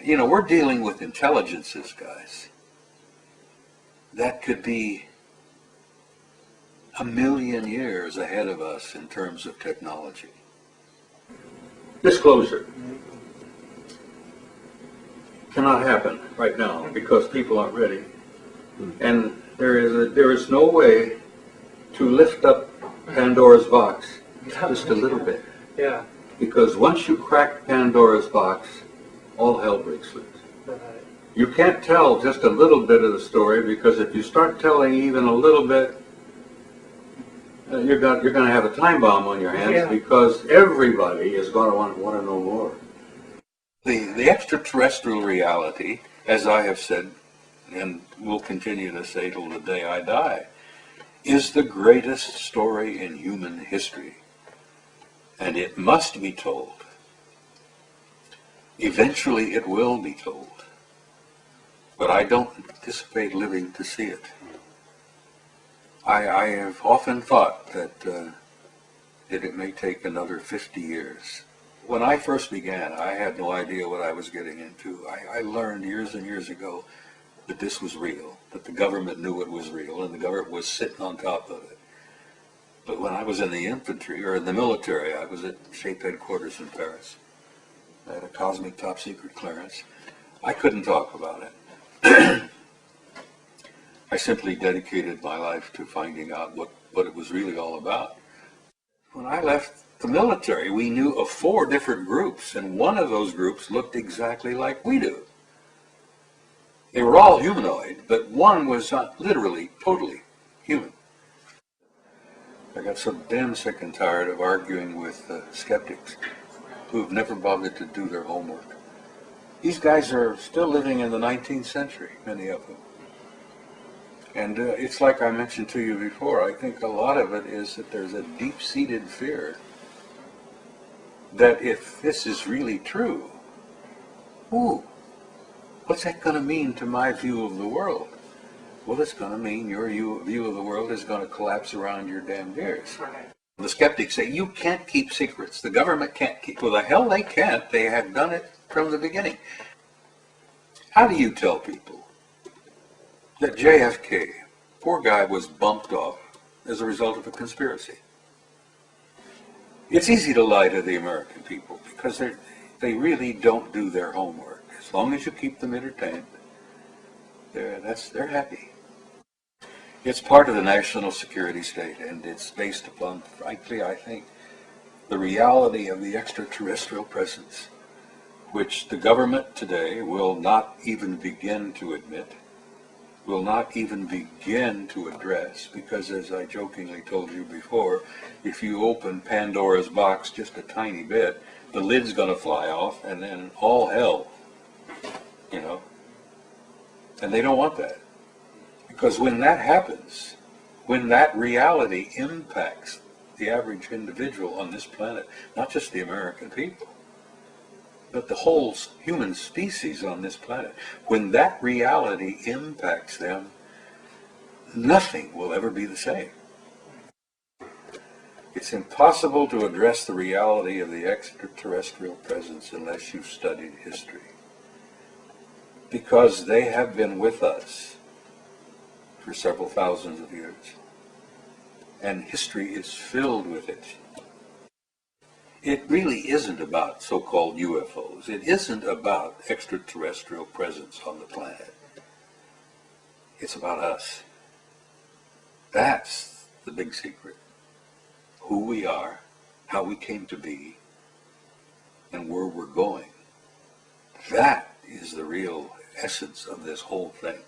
you know, we're dealing with intelligences, guys, that could be a million years ahead of us in terms of technology. Disclosure cannot happen right now because people aren't ready. And there is no way to lift up Pandora's box just a little bit. Yeah. Because once you crack Pandora's box, all hell breaks loose. You can't tell just a little bit of the story, because if you start telling even a little bit, you're going to have a time bomb on your hands, because everybody is going to want to know more. The extraterrestrial reality, as I have said, and will continue to say till the day I die, is the greatest story in human history. And it must be told. Eventually it will be told. But I don't anticipate living to see it. I have often thought that it may take another 50 years. When I first began, I had no idea what I was getting into. I learned years and years ago that this was real, that the government knew it was real, and the government was sitting on top of it. But when I was in the infantry, or in the military, I was at SHAPE headquarters in Paris. I had a cosmic top secret clearance. I couldn't talk about it. I simply dedicated my life to finding out what it was really all about. When I left the military, we knew of 4 different groups, and one of those groups looked exactly like we do. They were all humanoid, but one was not literally, totally human. I got so damn sick and tired of arguing with skeptics who've never bothered to do their homework. These guys are still living in the 19th century, many of them. And it's like I mentioned to you before, I think a lot of it is that there's a deep-seated fear that if this is really true, what's that going to mean to my view of the world? Well, it's going to mean your view of the world is going to collapse around your damn ears. Right. The skeptics say, you can't keep secrets. The government can't keep. Well, the hell they can't. They have done it from the beginning. How do you tell people that JFK, poor guy, was bumped off as a result of a conspiracy? It's easy to lie to the American people because they really don't do their homework. As long as you keep them entertained, they're happy. It's part of the national security state, and it's based upon, frankly, I think, the reality of the extraterrestrial presence, which the government today will not even begin to admit, will not even begin to address, because as I jokingly told you before, if you open Pandora's box just a tiny bit, the lid's going to fly off, and then all hell, you know. And they don't want that. Because when that happens, when that reality impacts the average individual on this planet, not just the American people, but the whole human species on this planet, when that reality impacts them, nothing will ever be the same. It's impossible to address the reality of the extraterrestrial presence unless you've studied history. Because they have been with us for several thousands of years. And history is filled with it. It really isn't about so-called UFOs. It isn't about extraterrestrial presence on the planet. It's about us. That's the big secret. Who we are, how we came to be, and where we're going. That is the real essence of this whole thing.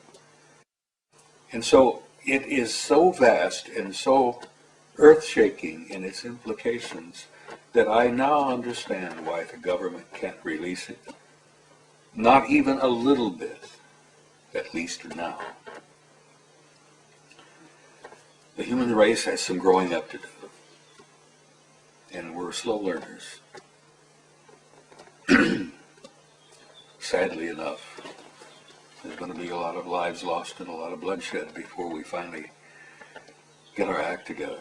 And so it is so vast and so earth-shaking in its implications that I now understand why the government can't release it. Not even a little bit, at least now. The human race has some growing up to do. And we're slow learners. Sadly enough, there's going to be a lot of lives lost and a lot of bloodshed before we finally get our act together.